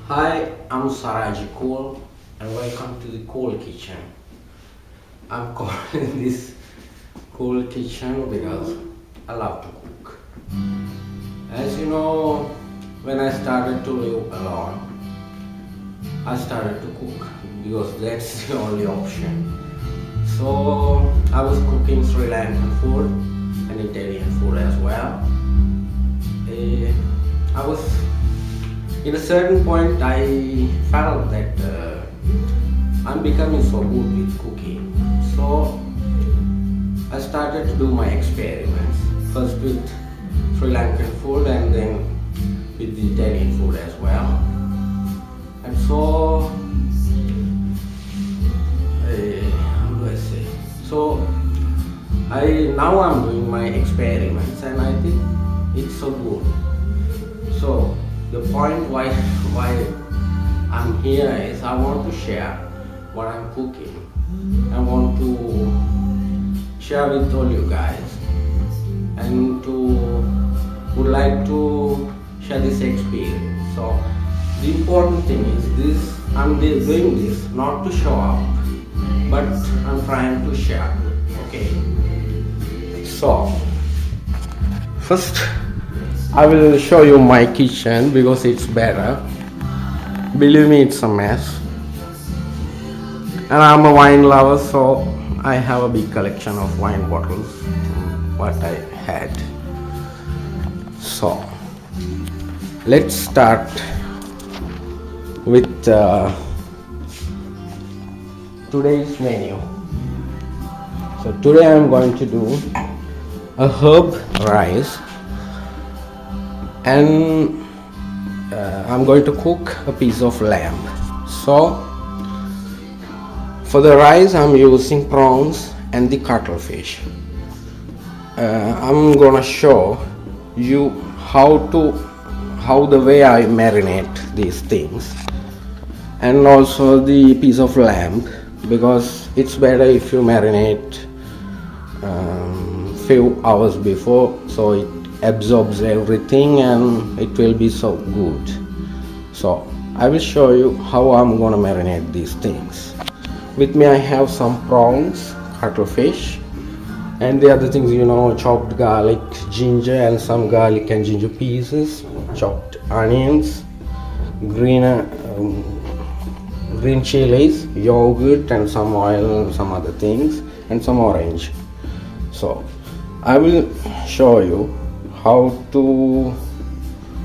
Hi, I'm Saraji Cole and welcome to the Cole Kitchen. I'm calling this Cole Kitchen because I love to cook. As you know, when I started to live alone, I started to cook because that's the only option. So I was cooking Sri Lankan food and Italian food as well. I was in a certain point I felt that I'm becoming so good with cooking. So I started to do my experiments, first with Sri Lankan food and then with the Italian food as well. And so, how do I say? So now I'm doing my experiments and I think it's so good. So the point why I'm here is I want to share what I'm cooking. I want to share with all you guys and would like to share this experience. So the important thing is this: I'm doing this not to show up, but I'm trying to share. Okay. So first I will show you my kitchen because it's better. Believe me, it's a mess. And I'm a wine lover, so I have a big collection of wine bottles, what I had. So let's start with today's menu. So today I'm going to do a herb rice, and I'm going to cook a piece of lamb. So for the rice I'm using prawns and the cuttlefish. I'm gonna show you how the way I marinate these things, and also the piece of lamb, because it's better if you marinate few hours before, so it absorbs everything and it will be so good. So I will show you how I'm gonna marinate these things. With me I have some prawns, cuttlefish, and the other things, chopped garlic, ginger, and some garlic and ginger pieces, chopped onions, green chilies, yogurt, and some oil and some other things, and some orange. So I will show you how to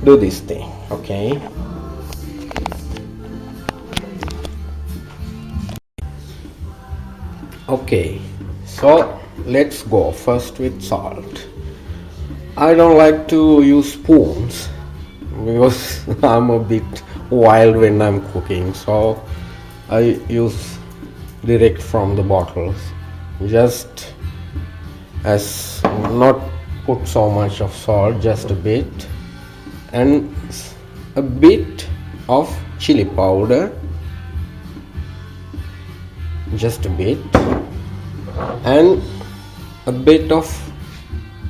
do this thing. Okay. Okay, so let's go first with salt. I don't like to use spoons because I'm a bit wild when I'm cooking, so I use direct from the bottles, just as not put so much of salt, just a bit, and a bit of chili powder, just a bit, and a bit of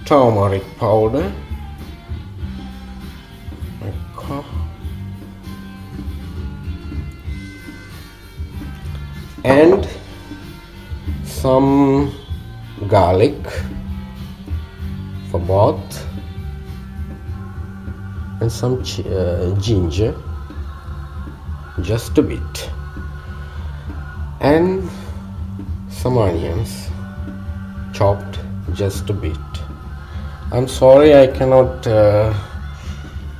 turmeric powder, and some garlic for both, and some ginger, just a bit, and some onions chopped, just a bit. I'm sorry I cannot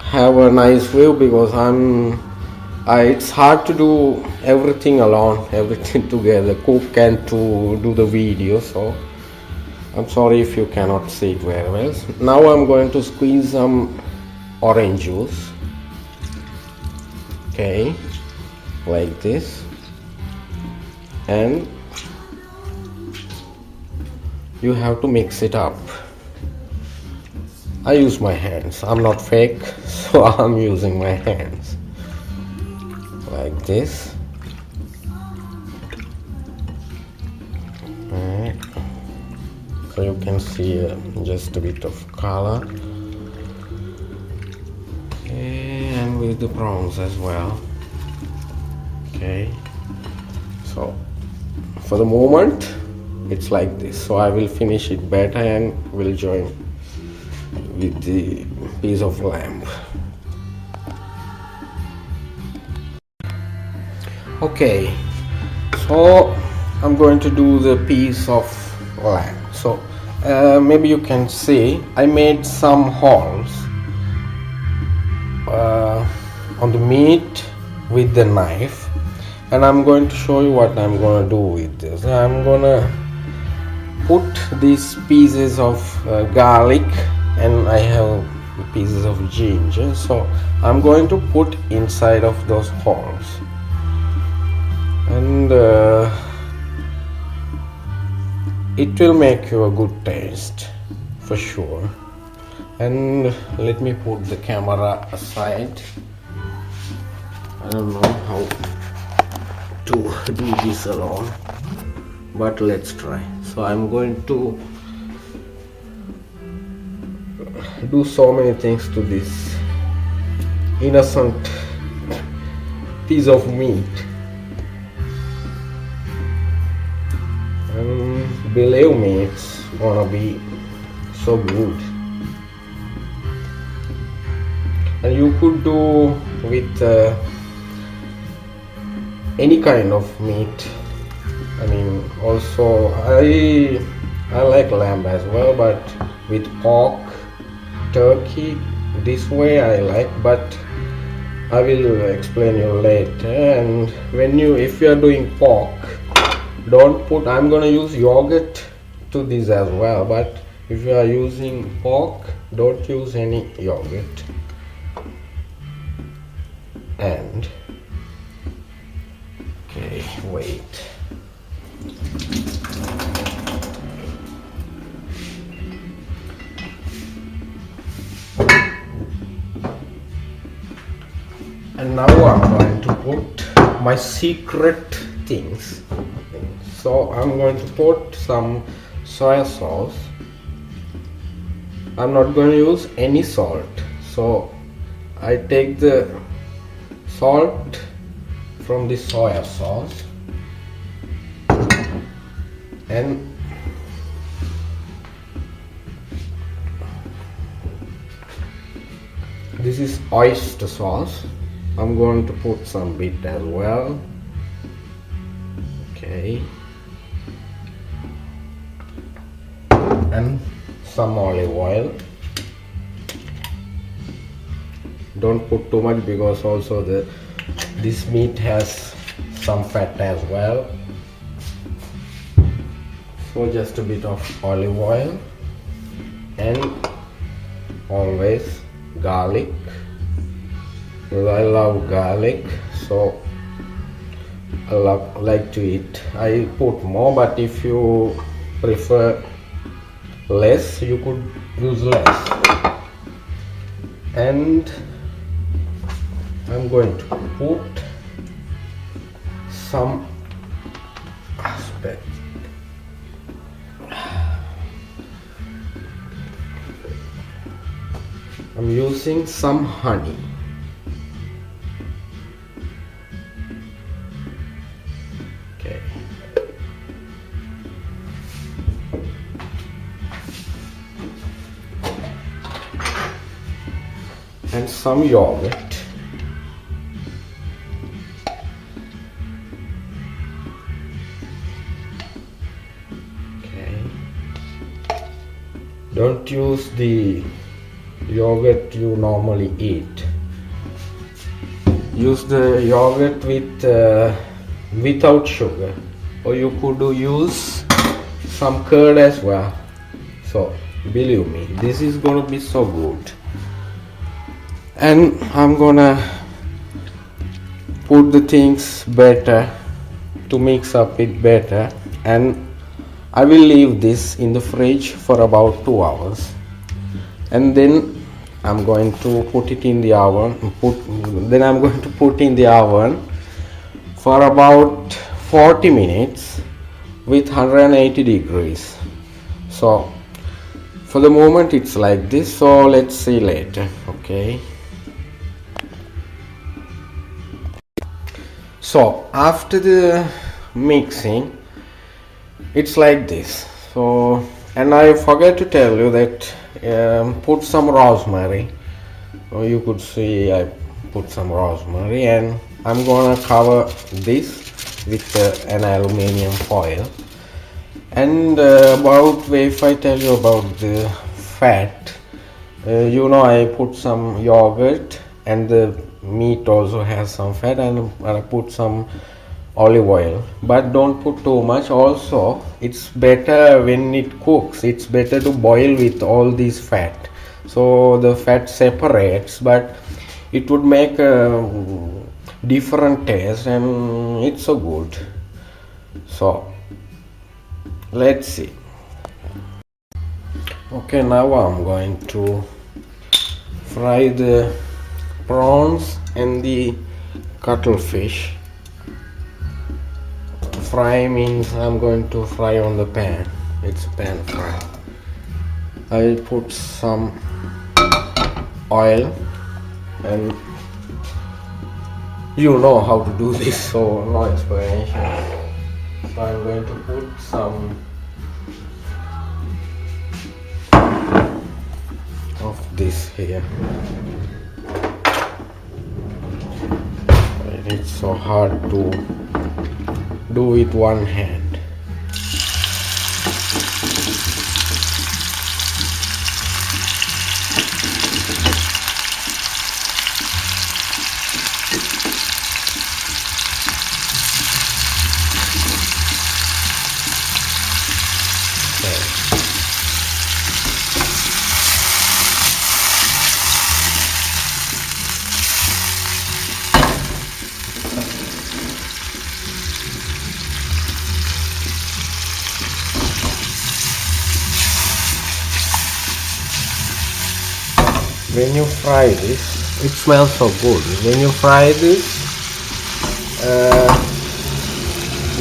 have a nice view because it's hard to do everything alone, everything together, cook and to do the video, so I'm sorry if you cannot see it very well. Now I'm going to squeeze some orange juice, okay, like this, and you have to mix it up. I use my hands, I'm not fake, so I'm using my hands like this. So you can see just a bit of color. Okay, and with the prawns as well. Okay, so for the moment it's like this, so I will finish it better and will join with the piece of lamp. Okay, so I'm going to do the piece of lamp. So maybe you can see I made some holes on the meat with the knife, and I'm going to show you what I'm going to do with this. I'm gonna put these pieces of garlic, and I have pieces of ginger, so I'm going to put inside of those holes, and it will make you a good taste for sure. And let me put the camera aside. I don't know how to do this alone, but let's try. So I'm going to do so many things to this innocent piece of meat, and believe me, it's gonna be so good. And you could do with any kind of meat. I mean, also I like lamb as well, but with pork, turkey, this way I like, but I will explain you later. And if you are doing pork, don't put, I'm gonna use yogurt to this as well, but if you are using pork, don't use any yogurt. And okay, wait. And now I'm going to put my secret things. So I'm going to put some soy sauce. I'm not going to use any salt. So I take the salt from the soy sauce, and this is oyster sauce. I'm going to put some bit as well. Okay, and some olive oil. Don't put too much, because also this meat has some fat as well. So just a bit of olive oil, and always garlic, because I love garlic, so I like to eat. I put more, but if you prefer less, you could use less. And I'm going to put some aspect. I'm using some honey. Okay. And some yogurt. Don't use the yogurt you normally eat. Use the yogurt without sugar, or you could use some curd as well. So believe me, this is gonna be so good. And I'm gonna put the things better to mix up it better, and I will leave this in the fridge for about 2 hours, and then I'm going to put it in the oven. Then I'm going to put in the oven for about 40 minutes with 180 degrees. So for the moment it's like this, so let's see later. Okay, So after the mixing, it's like this. So, and I forgot to tell you that put some rosemary. So you could see I put some rosemary, and I'm gonna cover this with an aluminium foil. And about, if I tell you about the fat, I put some yogurt, and the meat also has some fat, and I put some olive oil, but don't put too much. Also, it's better when it cooks, it's better to boil with all these fat, so the fat separates, but it would make a different taste, and it's so good. So let's see. Okay, now I'm going to fry the prawns and the cuttlefish. Fry means I'm going to fry on the pan. It's a pan fry. I put some oil, and you know how to do this, so no explanation. So I'm going to put some of this here. It's so hard to do with one hand. When you fry this, it smells so good. When you fry this,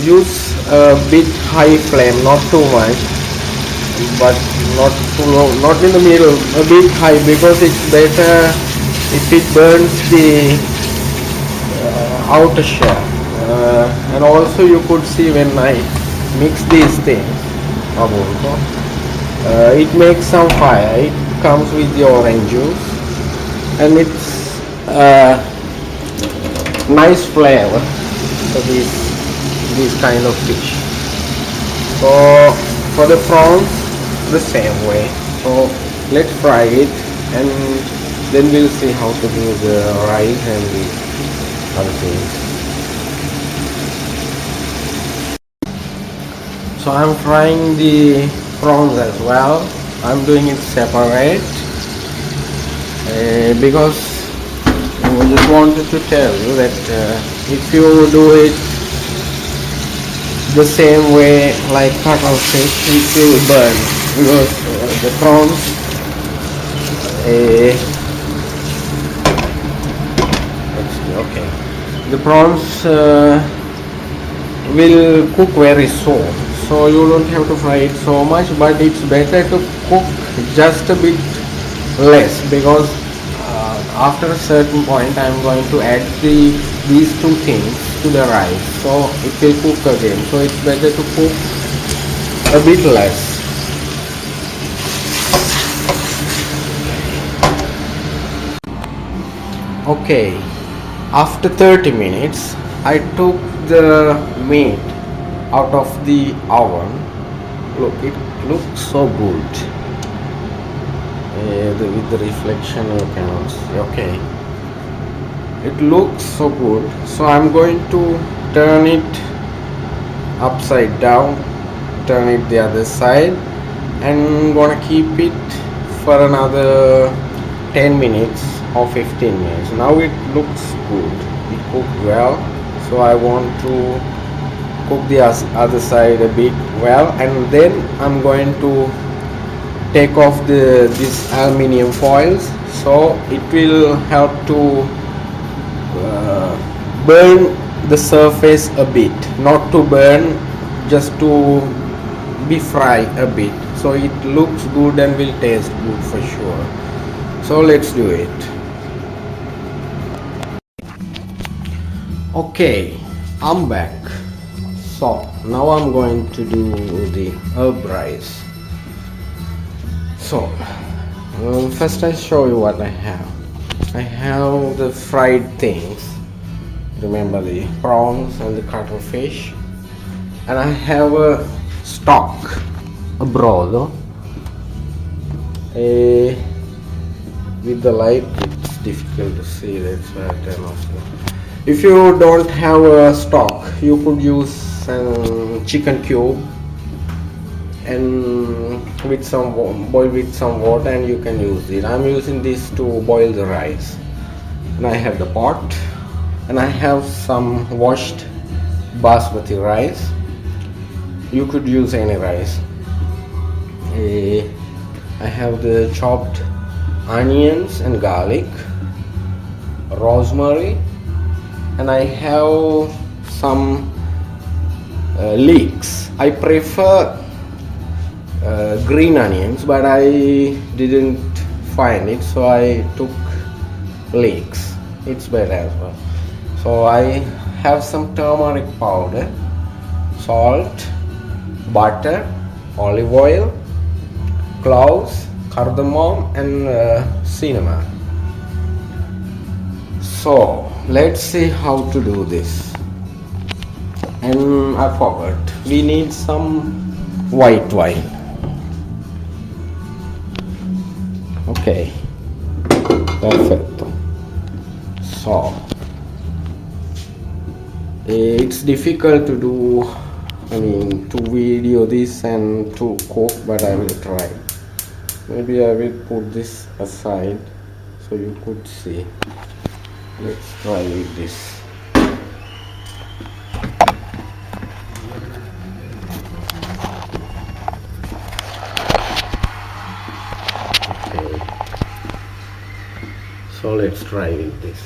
use a bit high flame, not too much, but not too low, not in the middle, a bit high, because it's better if it burns the outer shell. And also you could see when I mix these things, it makes some fire. It comes with the orange juice, and it's nice flavor for this kind of fish. So for the prawns, the same way. So let's fry it, and then we'll see how to do the rice and the other things. So I'm frying the prawns as well. I'm doing it separate because I just wanted to tell you that if you do it the same way like cuttlefish, it will burn, because the prawns the prawns will cook very soon, so you don't have to fry it so much, but it's better to cook just a bit less, because after a certain point I'm going to add these two things to the rice, so it will cook again, so it's better to cook a bit less. Okay, after 30 minutes I took the meat out of the oven. Look, it looks so good. With the reflection you cannot see. Okay, it looks so good, so I'm going to turn it upside down, turn it the other side, and gonna keep it for another 10 minutes or 15 minutes. Now it looks good, it cooked well, so I want to cook the other side a bit well, and then I'm going to take off these aluminium foils, so it will help to burn the surface a bit, not to burn, just to be fried a bit, so it looks good and will taste good for sure. So let's do it. Okay, I'm back. So now I'm going to do the herb rice. So first I show you what I have. I have the fried things. Remember the prawns and the cuttlefish. And I have a stock, a broth. With the light it's difficult to see, that's why I turn off. If you don't have a stock, you could use chicken cube and with some boil with some water, and you can use it. I'm using this to boil the rice. And I have the pot, and I have some washed basmati rice. You could use any rice. I have the chopped onions and garlic, rosemary, and I have some leeks. I prefer green onions, but I didn't find it, so I took leeks. It's better as well. So I have some turmeric powder, salt, butter, olive oil, cloves, cardamom, and cinnamon. So let's see how to do this. And I forgot, we need some white wine. Okay, perfecto. So it's difficult to do, to video this and to cook, but I will try. Maybe I will put this aside so you could see. Let's try with this. Okay. So let's try with this.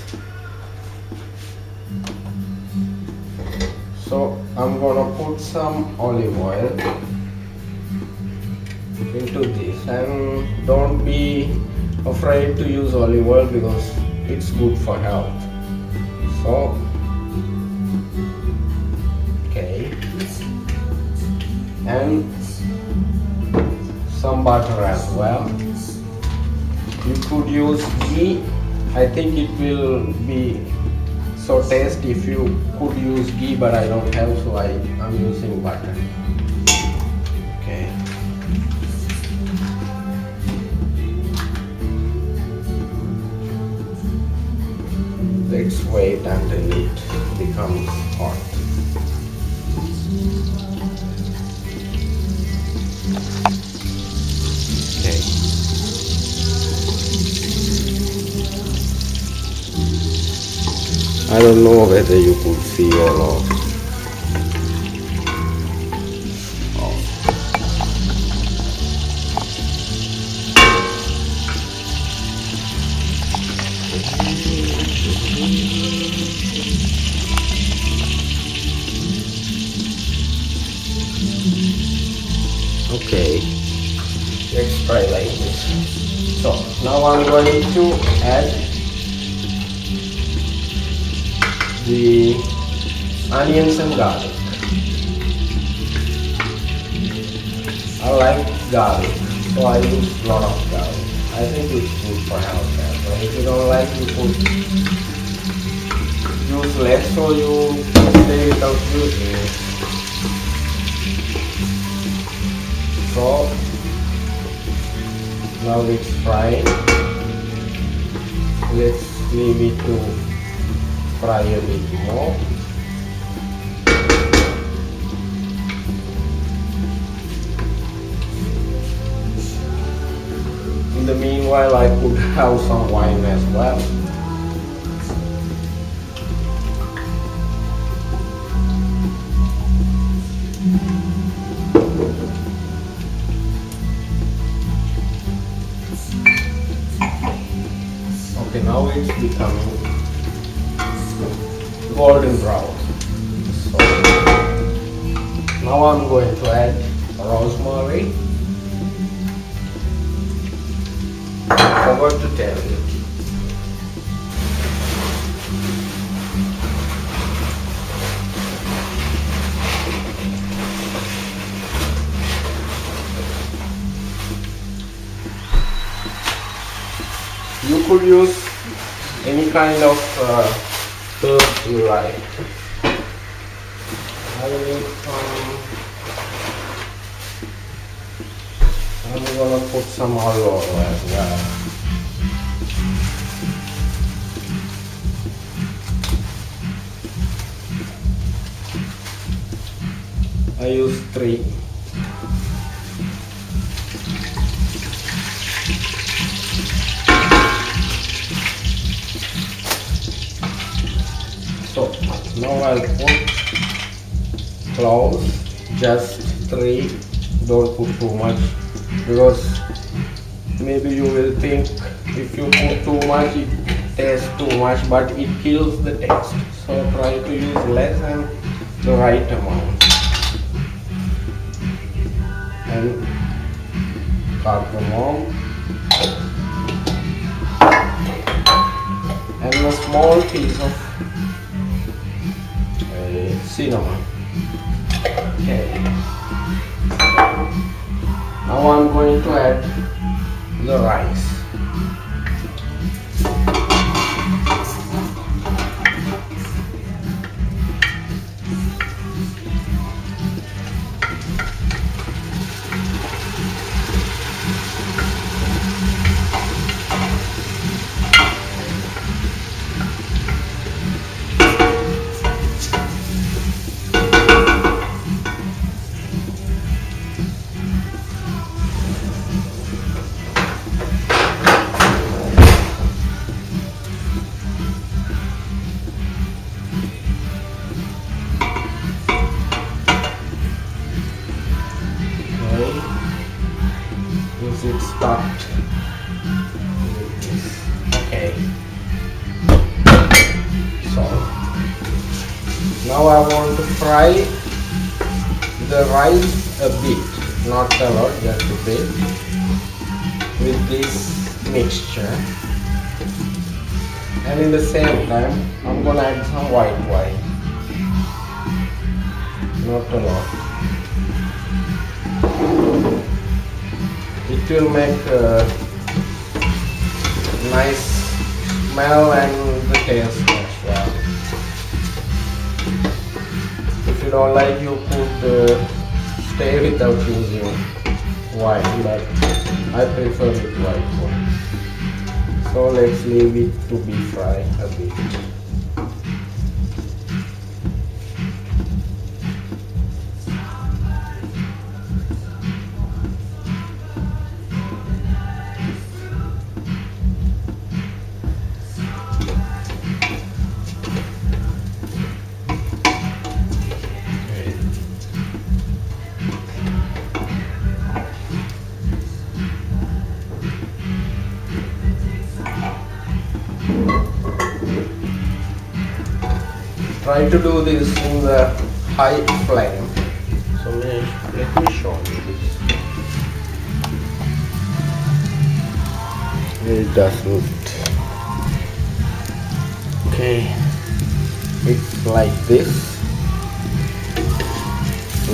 So I'm gonna put some olive oil into this, and don't be afraid to use olive oil because it's good for health. So okay, and some butter as well. You could use ghee. I think it will be so tasty if you could use ghee, but I don't have, so I'm using butter. Okay. Let's wait until it becomes hot. Okay. I don't know whether you could see or not. Okay, let's try like this. So now I'm going to add the onions and garlic. I like garlic, so I use a lot of garlic. I think it's good for health as well. If you don't like, you could use less, so you stay without using it. So now it's fried. Let's leave it to fry a bit more. In the meanwhile, I could have some wine as well. Okay, now it's becoming golden brown. So now I'm going to add rosemary. I forgot to tell you. You could use any kind of herb you like. I need I'm gonna put some olive oil as well. I use 3. So now I'll put cloves, just 3, don't put too much, because maybe you will think if you put too much it tastes too much, but it kills the taste. So try to use less and the right amount. And cardamom and a small piece of cinnamon. Okay. Now I'm going to add the rice. It start. Okay. So now I want to fry the rice a bit, not a lot, just a bit, with this mixture. And in the same time, I'm gonna add some white wine. Not a lot. It will make a nice smell and the taste as well. If you don't like, you could stay without using wine, but I prefer with white wine. So let's leave it to be fried a bit. Try to do this in the high flame. So let me show you this. It doesn't. Okay, it's like this.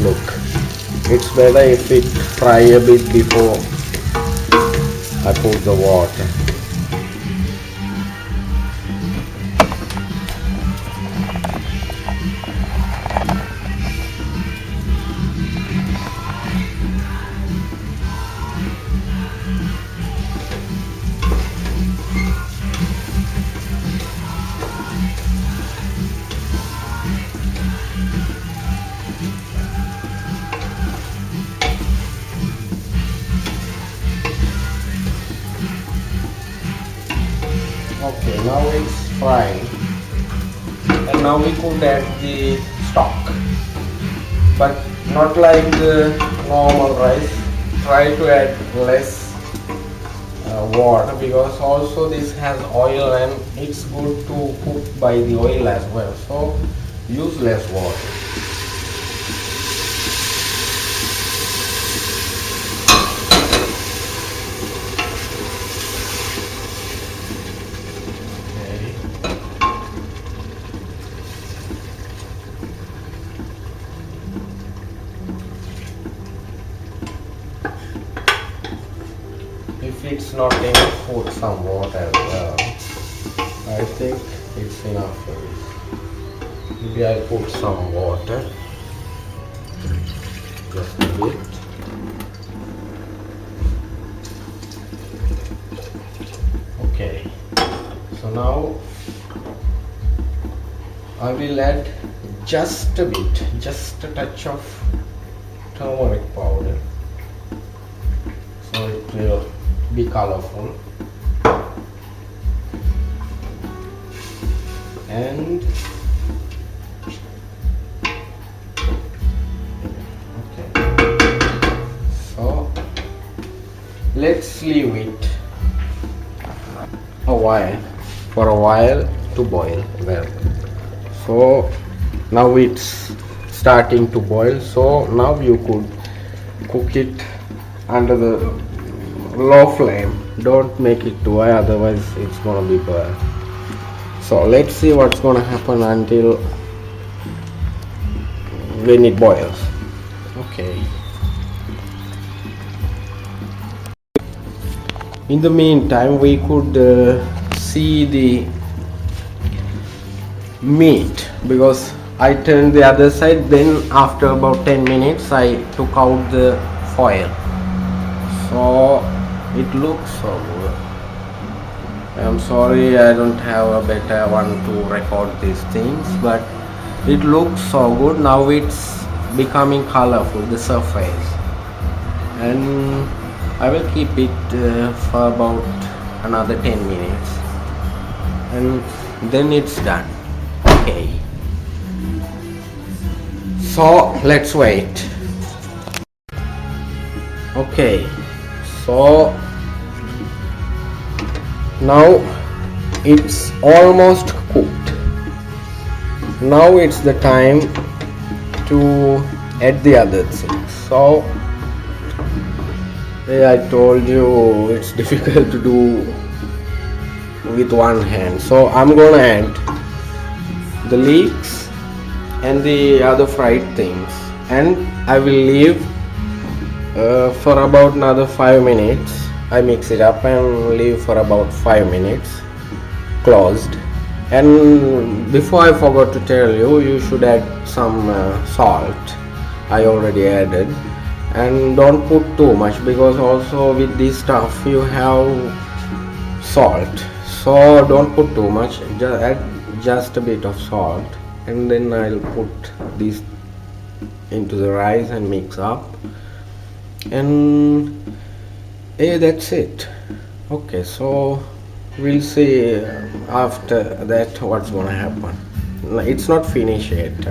Look, it's better if it fry a bit before I put the water. Okay, now it's frying, and now we could add the stock, but not like the normal rice. Try to add less water, because also this has oil and it's good to cook by the oil as well, so use less water. If it's it's not enough, put some water as well. I think it's enough for this. Maybe I'll put some water, just a bit. Okay, so now I will add just a bit, just a touch of turmeric powder, so it will be colorful. And okay, so let's leave it for a while to boil. Well, so now it's starting to boil, so now you could cook it under the low flame. Don't make it too high, otherwise it's gonna be burnt. So let's see what's gonna happen until when it boils. Okay, in the meantime we could see the meat, because I turned the other side, then after about 10 minutes I took out the foil, so it looks so good. I'm sorry I don't have a better one to record these things, but it looks so good. Now it's becoming colorful, the surface, and I will keep it for about another 10 minutes and then it's done. Okay, so let's wait. Okay, so now it's almost cooked. Now it's the time to add the other things. So I told you it's difficult to do with one hand, so I'm gonna add the leeks and the other fried things, and I will leave for about another 5 minutes. I mix it up and leave for about 5 minutes closed. And before I forgot to tell you, you should add some salt. I already added, and don't put too much, because also with this stuff you have salt, so don't put too much. Just add just a bit of salt, and then I'll put this into the rice and mix up, and that's it. Okay, so we'll see after that what's gonna happen. It's not finished yet.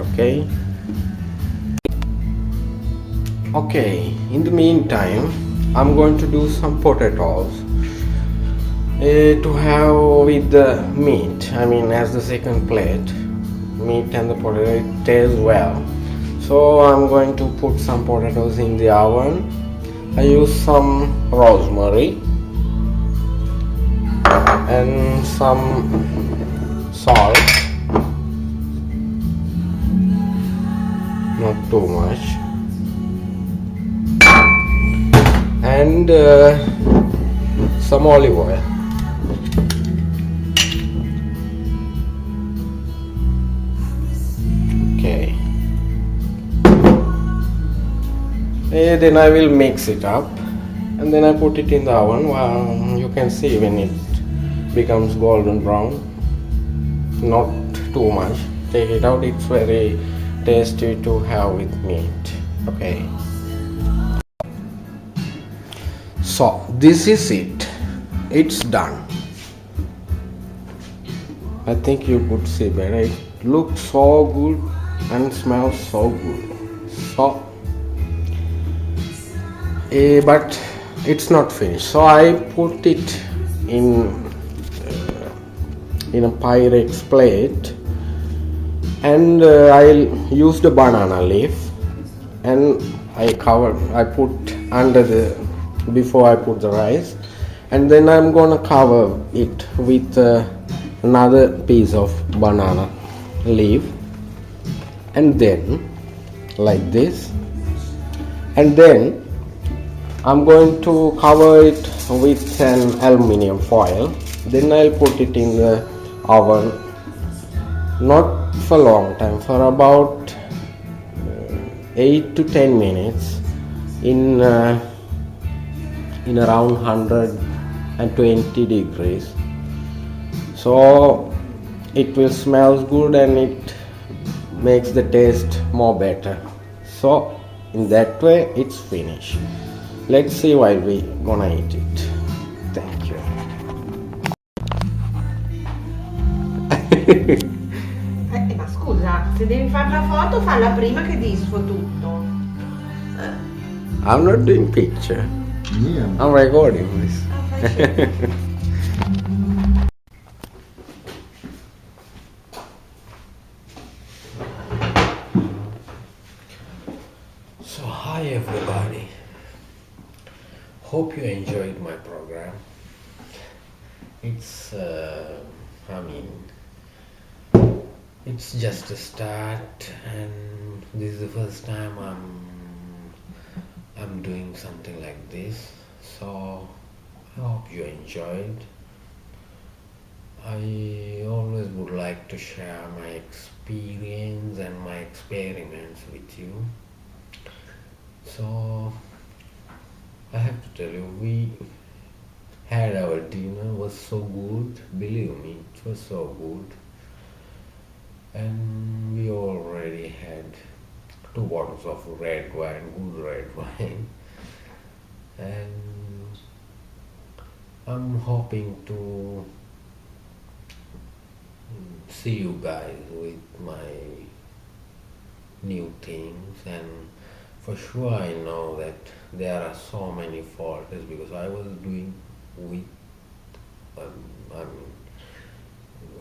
Okay, in the meantime I'm going to do some potatoes to have with the meat, I mean as the second plate. Meat and the potato, it tastes well. So I'm going to put some potatoes in the oven. I use some rosemary and some salt, not too much, and some olive oil. Okay, then I will mix it up, and then I put it in the oven. Well, you can see when it becomes golden brown, not too much. Take it out, it's very tasty to have with meat. Okay, so this is it, it's done. I think you could see better. It looks so good and smells so good. So but it's not finished, so I put it in a Pyrex plate, and I used a banana leaf, and I put under the, before I put the rice, and then I'm gonna cover it with another piece of banana leaf, and then like this, and then I'm going to cover it with an aluminium foil. Then I'll put it in the oven, not for a long time, for about 8 to 10 minutes in around 120 degrees. So it will smell good and it makes the taste more better. So in that way it's finished. Let's see while we gonna eat it. Thank you. Ma scusa, se devi fare la foto, falla prima che disfo tutto. I'm not doing picture. Yeah. I'm recording this. So hi everybody. Hope you enjoyed my program. It's it's just a start, and this is the first time I'm doing something like this. So I hope you enjoyed. I always would like to share my experience and my experiments with you. So I have to tell you, we had our dinner, was so good, believe me, it was so good. And we already had 2 bottles of red wine, good red wine. And I'm hoping to see you guys with my new things, and for sure I know that there are so many faults because I was doing with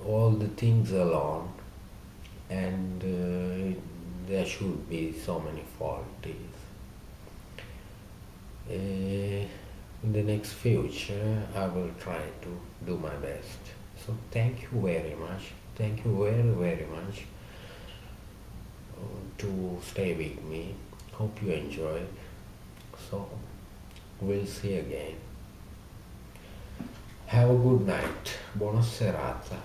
all the things alone, and there should be so many faulties. In the next future I will try to do my best. So thank you very much. Thank you very, very much to stay with me. Hope you enjoyed. So we'll see again. Have a good night. Buona serata.